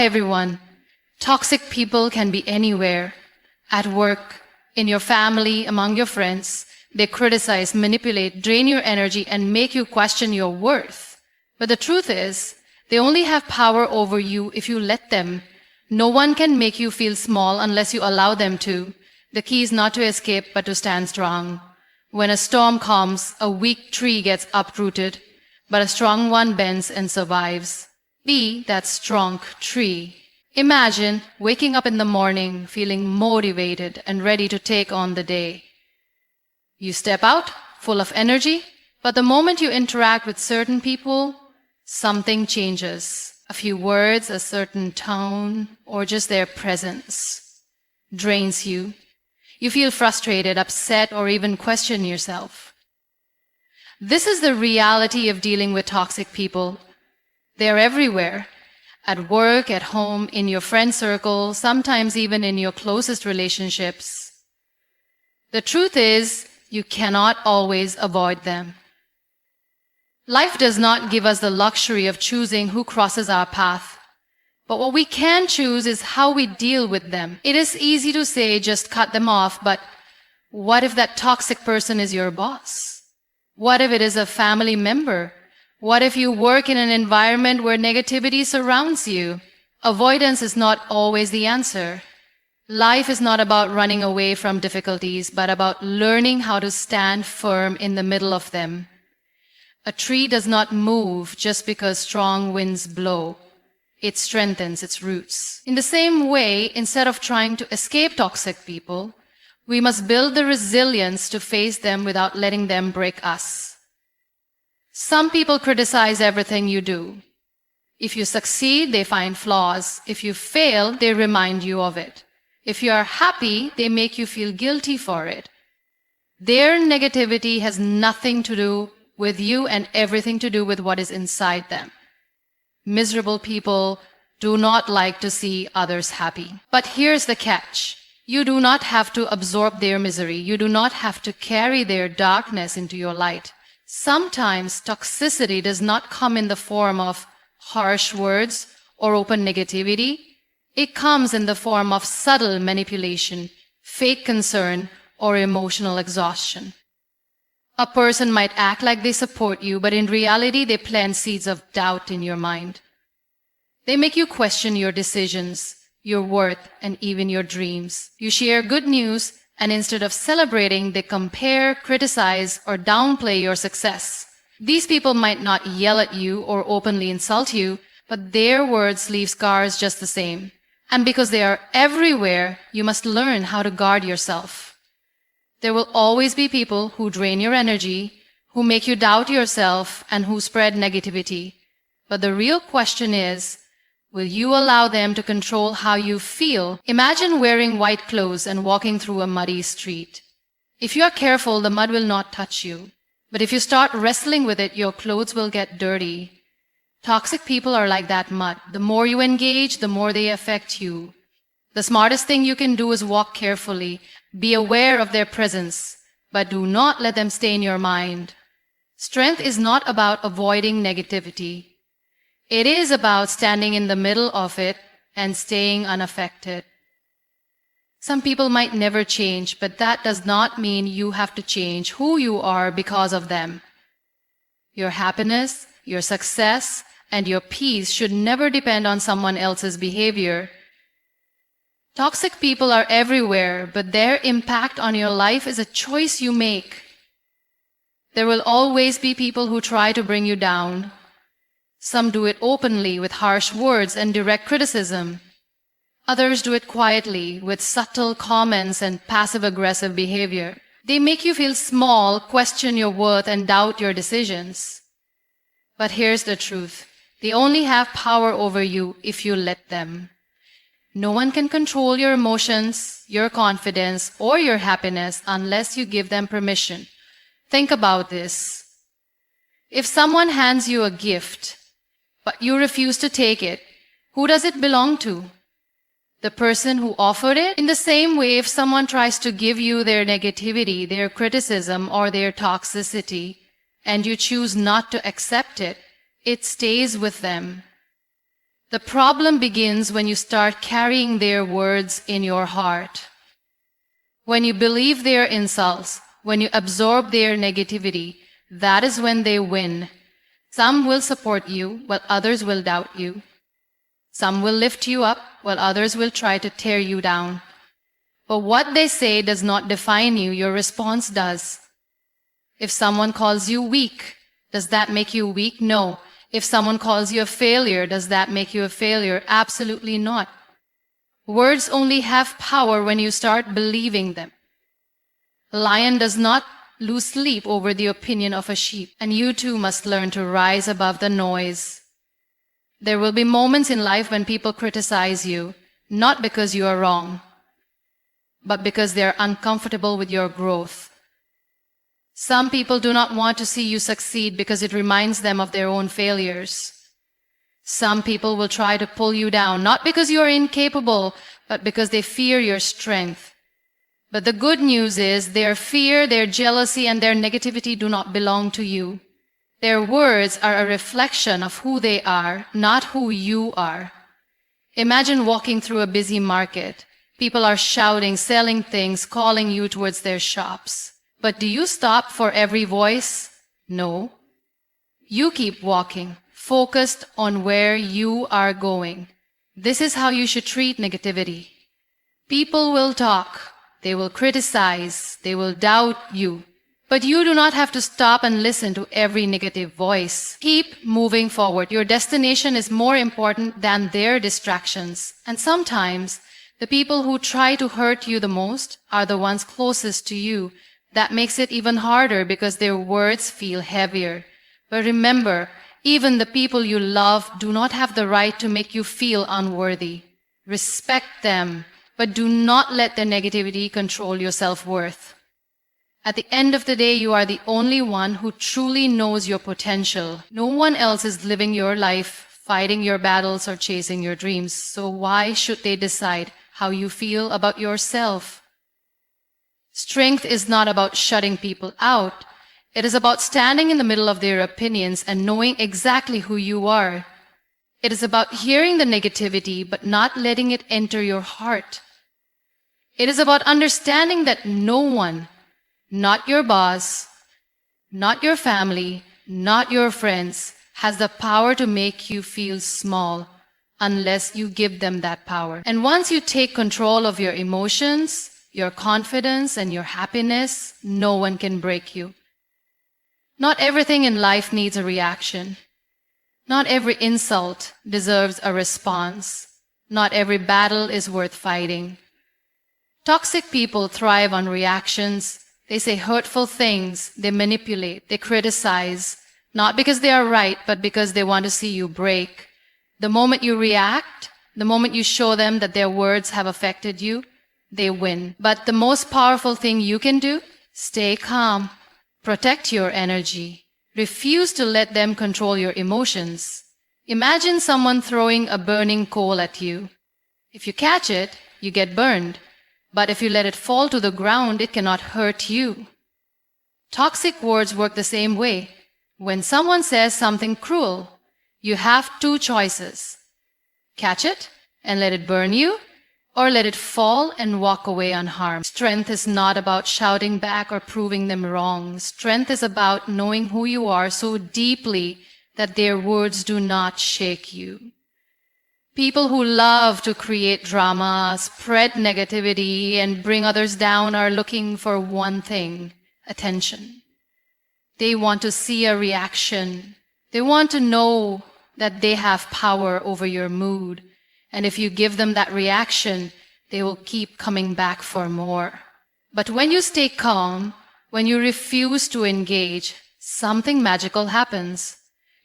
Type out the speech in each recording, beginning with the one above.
Everyone. Toxic people can be anywhere. At work, in your family, among your friends. They criticize, manipulate, drain your energy, and make you question your worth. But the truth is, they only have power over you if you let them. No one can make you feel small unless you allow them to. The key is not to escape, but to stand strong. When a storm comes, a weak tree gets uprooted, but a strong one bends and survives. Be that strong tree. Imagine waking up in the morning feeling motivated and ready to take on the day. You step out, full of energy, but the moment you interact with certain people, something changes. A few words, a certain tone, or just their presence drains you. You feel frustrated, upset, or even question yourself. This is the reality of dealing with toxic people. They're everywhere. At work, at home, in your friend circle, sometimes even in your closest relationships. The truth is, you cannot always avoid them. Life does not give us the luxury of choosing who crosses our path. But what we can choose is how we deal with them. It is easy to say just cut them off, but what if that toxic person is your boss? What if it is a family member? What if you work in an environment where negativity surrounds you? Avoidance is not always the answer. Life is not about running away from difficulties, but about learning how to stand firm in the middle of them. A tree does not move just because strong winds blow. It strengthens its roots. In the same way, instead of trying to escape toxic people, we must build the resilience to face them without letting them break us. Some people criticize everything you do. If you succeed, they find flaws. If you fail, they remind you of it. If you are happy, they make you feel guilty for it. Their negativity has nothing to do with you and everything to do with what is inside them. Miserable people do not like to see others happy. But here's the catch. You do not have to absorb their misery. You do not have to carry their darkness into your light. Sometimes toxicity does not come in the form of harsh words or open negativity. It comes in the form of subtle manipulation, fake concern, or emotional exhaustion. A person might act like they support you, but in reality they plant seeds of doubt in your mind. They make you question your decisions, your worth, and even your dreams. You share good news, and instead of celebrating, they compare, criticize, or downplay your success. These people might not yell at you or openly insult you, but their words leave scars just the same. And because they are everywhere, you must learn how to guard yourself. There will always be people who drain your energy, who make you doubt yourself, and who spread negativity. But the real question is, will you allow them to control how you feel? Imagine wearing white clothes and walking through a muddy street. If you are careful, the mud will not touch you. But if you start wrestling with it, your clothes will get dirty. Toxic people are like that mud. The more you engage, the more they affect you. The smartest thing you can do is walk carefully. Be aware of their presence, but do not let them stay in your mind. Strength is not about avoiding negativity. It is about standing in the middle of it and staying unaffected. Some people might never change, but that does not mean you have to change who you are because of them. Your happiness, your success, and your peace should never depend on someone else's behavior. Toxic people are everywhere, but their impact on your life is a choice you make. There will always be people who try to bring you down. Some do it openly with harsh words and direct criticism. Others do it quietly with subtle comments and passive-aggressive behavior. They make you feel small, question your worth, and doubt your decisions. But here's the truth. They only have power over you if you let them. No one can control your emotions, your confidence, or your happiness unless you give them permission. Think about this. If someone hands you a gift, but you refuse to take it, who does it belong to? The person who offered it? In the same way, if someone tries to give you their negativity, their criticism, or their toxicity, and you choose not to accept it, it stays with them. The problem begins when you start carrying their words in your heart. When you believe their insults, when you absorb their negativity, that is when they win. Some will support you, while others will doubt you. Some will lift you up, while others will try to tear you down. But what they say does not define you, your response does. If someone calls you weak, does that make you weak? No. If someone calls you a failure, does that make you a failure? Absolutely not. Words only have power when you start believing them. A lion does not lose sleep over the opinion of a sheep, and you too must learn to rise above the noise. There will be moments in life when people criticize you, not because you are wrong, but because they are uncomfortable with your growth. Some people do not want to see you succeed because it reminds them of their own failures. Some people will try to pull you down, not because you are incapable, but because they fear your strength. But the good news is their fear, their jealousy, and their negativity do not belong to you. Their words are a reflection of who they are, not who you are. Imagine walking through a busy market. People are shouting, selling things, calling you towards their shops. But do you stop for every voice? No. You keep walking, focused on where you are going. This is how you should treat negativity. People will talk, they will criticize, they will doubt you. But you do not have to stop and listen to every negative voice. Keep moving forward. Your destination is more important than their distractions. And sometimes, the people who try to hurt you the most are the ones closest to you. That makes it even harder because their words feel heavier. But remember, even the people you love do not have the right to make you feel unworthy. Respect them, but do not let their negativity control your self-worth. At the end of the day, you are the only one who truly knows your potential. No one else is living your life, fighting your battles, or chasing your dreams. So why should they decide how you feel about yourself? Strength is not about shutting people out. It is about standing in the middle of their opinions and knowing exactly who you are. It is about hearing the negativity but not letting it enter your heart. It is about understanding that no one, not your boss, not your family, not your friends, has the power to make you feel small unless you give them that power. And once you take control of your emotions, your confidence, and your happiness, no one can break you. Not everything in life needs a reaction. Not every insult deserves a response. Not every battle is worth fighting. Toxic people thrive on reactions. They say hurtful things, they manipulate, they criticize, not because they are right, but because they want to see you break. The moment you react, the moment you show them that their words have affected you, they win. But the most powerful thing you can do, stay calm, protect your energy, refuse to let them control your emotions. Imagine someone throwing a burning coal at you. If you catch it, you get burned. But if you let it fall to the ground, it cannot hurt you. Toxic words work the same way. When someone says something cruel, you have two choices. Catch it and let it burn you, or let it fall and walk away unharmed. Strength is not about shouting back or proving them wrong. Strength is about knowing who you are so deeply that their words do not shake you. People who love to create drama, spread negativity, and bring others down are looking for one thing: attention. They want to see a reaction. They want to know that they have power over your mood. And if you give them that reaction, they will keep coming back for more. But when you stay calm, when you refuse to engage, something magical happens.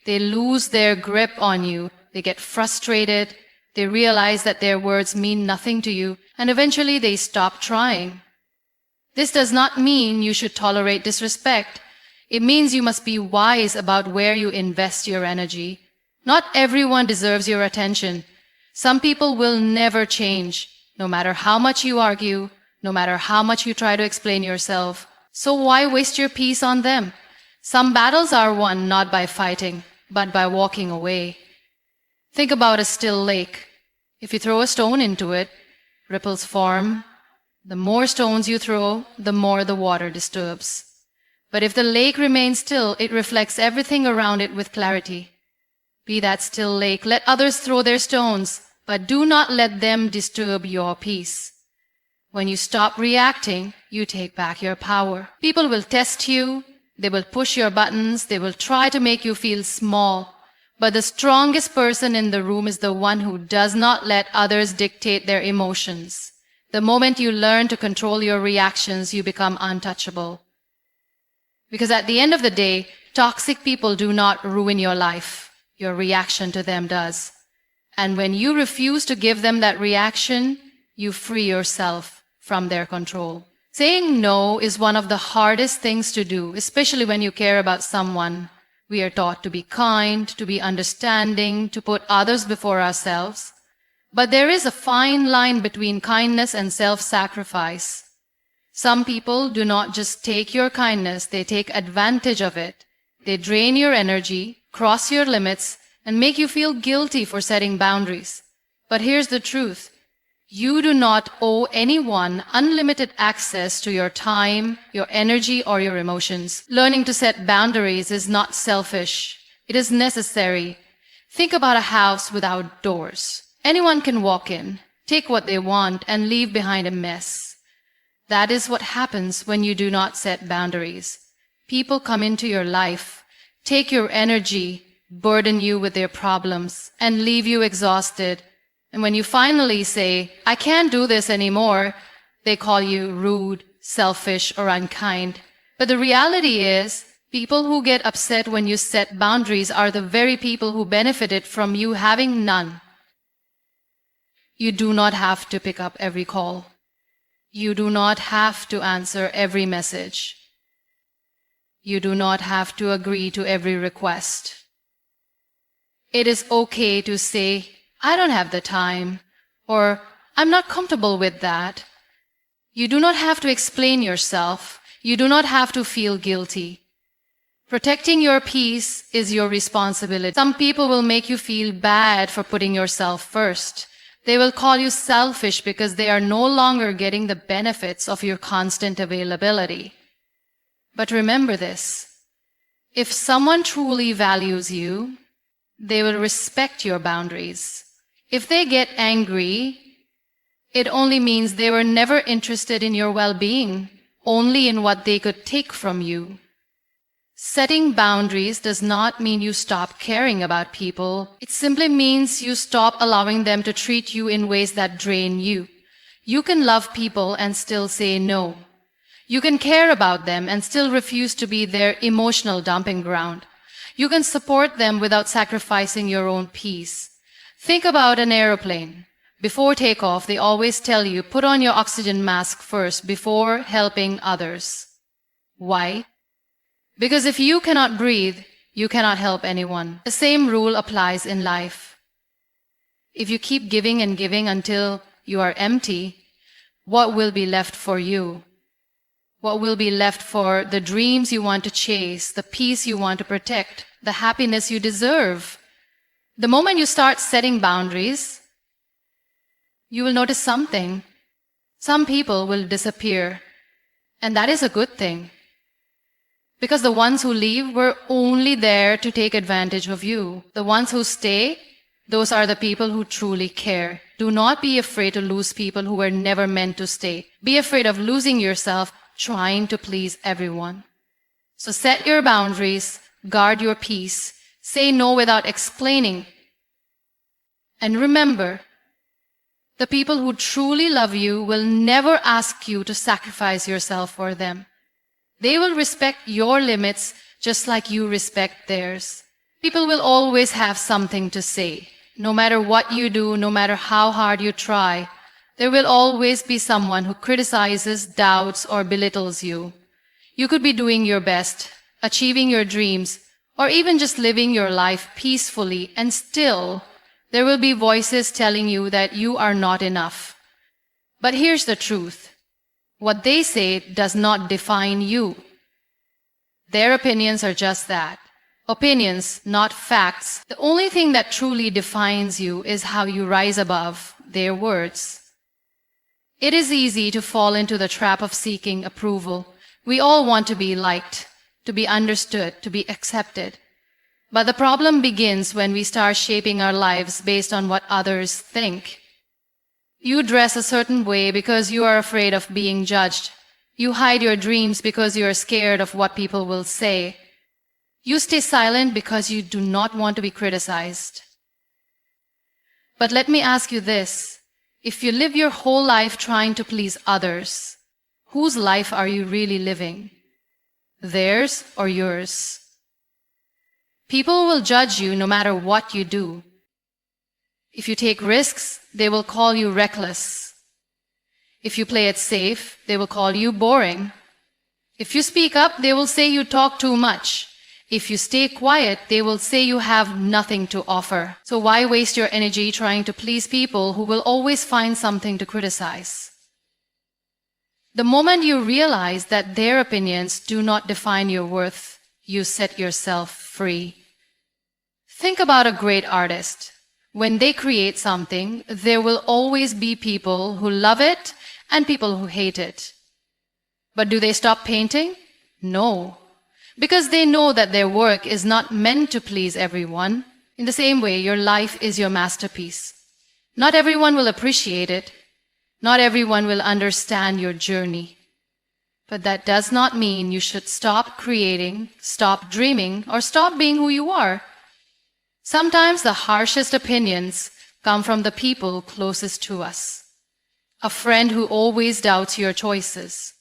They lose their grip on you. They get frustrated. They realize that their words mean nothing to you, and eventually they stop trying. This does not mean you should tolerate disrespect. It means you must be wise about where you invest your energy. Not everyone deserves your attention. Some people will never change, no matter how much you argue, no matter how much you try to explain yourself. So why waste your peace on them? Some battles are won not by fighting, but by walking away. Think about a still lake. If you throw a stone into it, ripples form. The more stones you throw, the more the water disturbs. But if the lake remains still, it reflects everything around it with clarity. Be that still lake. Let others throw their stones, but do not let them disturb your peace. When you stop reacting, you take back your power. People will test you. They will push your buttons. They will try to make you feel small. But the strongest person in the room is the one who does not let others dictate their emotions. The moment you learn to control your reactions, you become untouchable. Because at the end of the day, toxic people do not ruin your life. Your reaction to them does. And when you refuse to give them that reaction, you free yourself from their control. Saying no is one of the hardest things to do, especially when you care about someone. We are taught to be kind, to be understanding, to put others before ourselves. But there is a fine line between kindness and self-sacrifice. Some people do not just take your kindness, they take advantage of it. They drain your energy, cross your limits, and make you feel guilty for setting boundaries. But here's the truth. You do not owe anyone unlimited access to your time, your energy, or your emotions. Learning to set boundaries is not selfish. It is necessary. Think about a house without doors. Anyone can walk in, take what they want, and leave behind a mess. That is what happens when you do not set boundaries. People come into your life, take your energy, burden you with their problems, and leave you exhausted. And when you finally say, I can't do this anymore, they call you rude, selfish, or unkind. But the reality is, people who get upset when you set boundaries are the very people who benefited from you having none. You do not have to pick up every call. You do not have to answer every message. You do not have to agree to every request. It is okay to say, I don't have the time, or I'm not comfortable with that. You do not have to explain yourself. You do not have to feel guilty. Protecting your peace is your responsibility. Some people will make you feel bad for putting yourself first. They will call you selfish because they are no longer getting the benefits of your constant availability. But remember this. If someone truly values you, they will respect your boundaries. If they get angry, it only means they were never interested in your well-being, only in what they could take from you. Setting boundaries does not mean you stop caring about people. It simply means you stop allowing them to treat you in ways that drain you. You can love people and still say no. You can care about them and still refuse to be their emotional dumping ground. You can support them without sacrificing your own peace. Think about an airplane. Before takeoff, they always tell you, put on your oxygen mask first before helping others. Why? Because if you cannot breathe, you cannot help anyone. The same rule applies in life. If you keep giving and giving until you are empty, what will be left for you? What will be left for the dreams you want to chase, the peace you want to protect, the happiness you deserve? The moment you start setting boundaries, you will notice something. Some people will disappear, and that is a good thing. Because the ones who leave were only there to take advantage of you. The ones who stay, those are the people who truly care. Do not be afraid to lose people who were never meant to stay. Be afraid of losing yourself trying to please everyone. So set your boundaries, guard your peace, say no without explaining. And remember, the people who truly love you will never ask you to sacrifice yourself for them. They will respect your limits just like you respect theirs. People will always have something to say. No matter what you do, no matter how hard you try, there will always be someone who criticizes, doubts, or belittles you. You could be doing your best, achieving your dreams, or even just living your life peacefully, and still, there will be voices telling you that you are not enough. But here's the truth. What they say does not define you. Their opinions are just that, Opinions, not facts. The only thing that truly defines you is how you rise above their words. It is easy to fall into the trap of seeking approval. We all want to be liked, to be understood, to be accepted. But the problem begins when we start shaping our lives based on what others think. You dress a certain way because you are afraid of being judged. You hide your dreams because you are scared of what people will say. You stay silent because you do not want to be criticized. But let me ask you this. If you live your whole life trying to please others, whose life are you really living? Theirs or yours? People will judge you no matter what you do. If you take risks, they will call you reckless. If you play it safe, they will call you boring. If you speak up, they will say you talk too much. If you stay quiet, they will say you have nothing to offer. So why waste your energy trying to please people who will always find something to criticize? The moment you realize that their opinions do not define your worth, you set yourself free. Think about a great artist. When they create something, there will always be people who love it and people who hate it. But do they stop painting? No, because they know that their work is not meant to please everyone. In the same way, your life is your masterpiece. Not everyone will appreciate it. Not everyone will understand your journey. But that does not mean you should stop creating, stop dreaming, or stop being who you are. Sometimes the harshest opinions come from the people closest to us. A friend who always doubts your choices.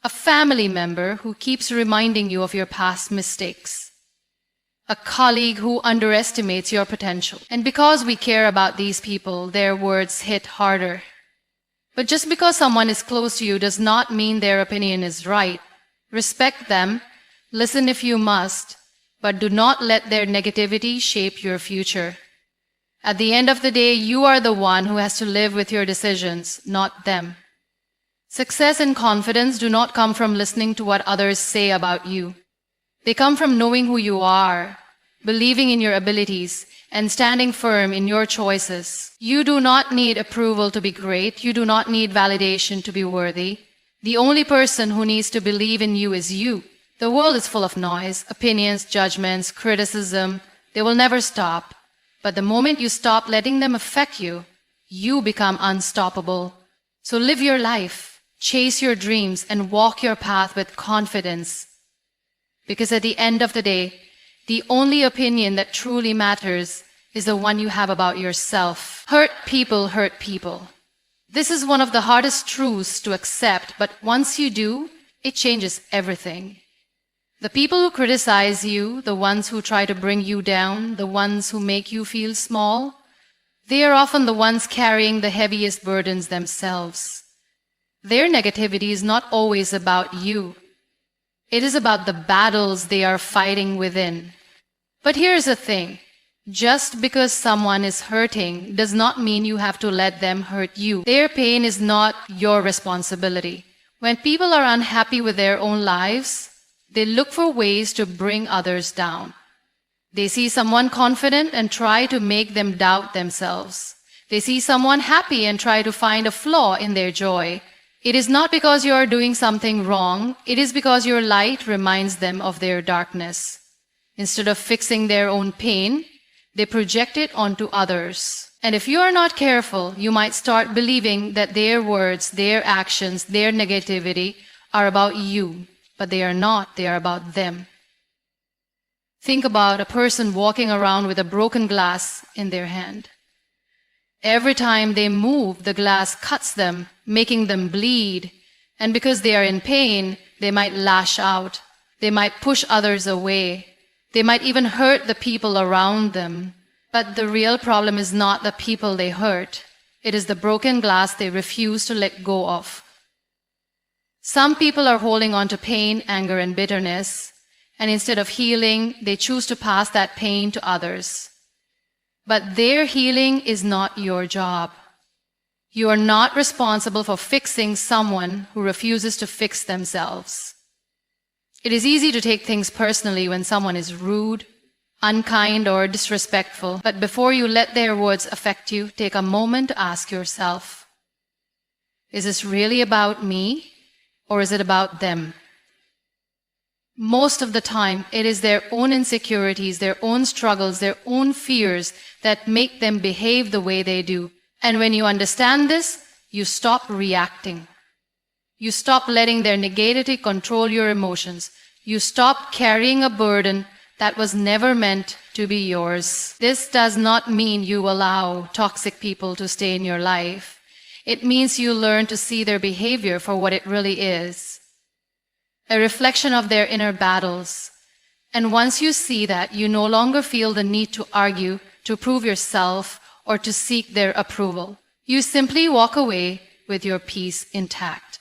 A family member who keeps reminding you of your past mistakes. A colleague who underestimates your potential. And because we care about these people, their words hit harder. But just because someone is close to you does not mean their opinion is right. Respect them, listen if you must, but do not let their negativity shape your future. At the end of the day, you are the one who has to live with your decisions, not them. Success and confidence do not come from listening to what others say about you. They come from knowing who you are, believing in your abilities, and standing firm in your choices. You do not need approval to be great. You do not need validation to be worthy. The only person who needs to believe in you is you. The world is full of noise, opinions, judgments, criticism. They will never stop. But the moment you stop letting them affect you, you become unstoppable. So live your life, chase your dreams, and walk your path with confidence. Because at the end of the day, the only opinion that truly matters is the one you have about yourself. Hurt people hurt people. This is one of the hardest truths to accept, but once you do, it changes everything. The people who criticize you, the ones who try to bring you down, the ones who make you feel small, they are often the ones carrying the heaviest burdens themselves. Their negativity is not always about you. It is about the battles they are fighting within. But here's the thing. Just because someone is hurting does not mean you have to let them hurt you. Their pain is not your responsibility. When people are unhappy with their own lives, they look for ways to bring others down. They see someone confident and try to make them doubt themselves. They see someone happy and try to find a flaw in their joy. It is not because you are doing something wrong. It is because your light reminds them of their darkness. Instead of fixing their own pain, they project it onto others. And if you are not careful, you might start believing that their words, their actions, their negativity are about you. But they are not. They are about them. Think about a person walking around with a broken glass in their hand. Every time they move, the glass cuts them, making them bleed. And because they are in pain, they might lash out. They might push others away. They might even hurt the people around them. But the real problem is not the people they hurt. It is the broken glass they refuse to let go of. Some people are holding on to pain, anger, and bitterness, and instead of healing, they choose to pass that pain to others. But their healing is not your job. You are not responsible for fixing someone who refuses to fix themselves. It is easy to take things personally when someone is rude, unkind, or disrespectful. But before you let their words affect you, take a moment to ask yourself, is this really about me, or is it about them? Most of the time, it is their own insecurities, their own struggles, their own fears that make them behave the way they do. And when you understand this, you stop reacting. You stop letting their negativity control your emotions. You stop carrying a burden that was never meant to be yours. This does not mean you allow toxic people to stay in your life. It means you learn to see their behavior for what it really is, a reflection of their inner battles. And once you see that, you no longer feel the need to argue, to prove yourself, or to seek their approval. You simply walk away with your peace intact.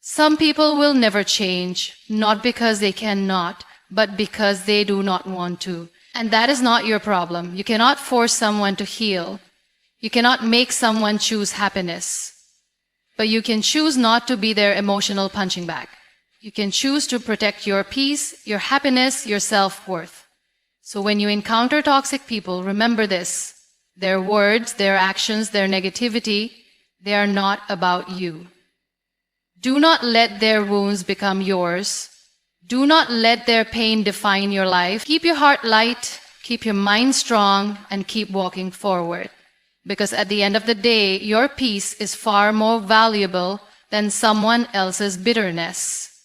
Some people will never change, not because they cannot, but because they do not want to. And that is not your problem. You cannot force someone to heal. You cannot make someone choose happiness. But you can choose not to be their emotional punching bag. You can choose to protect your peace, your happiness, your self-worth. So when you encounter toxic people, remember this. Their words, their actions, their negativity, they are not about you. Do not let their wounds become yours. Do not let their pain define your life. Keep your heart light, keep your mind strong, and keep walking forward. Because at the end of the day, your peace is far more valuable than someone else's bitterness.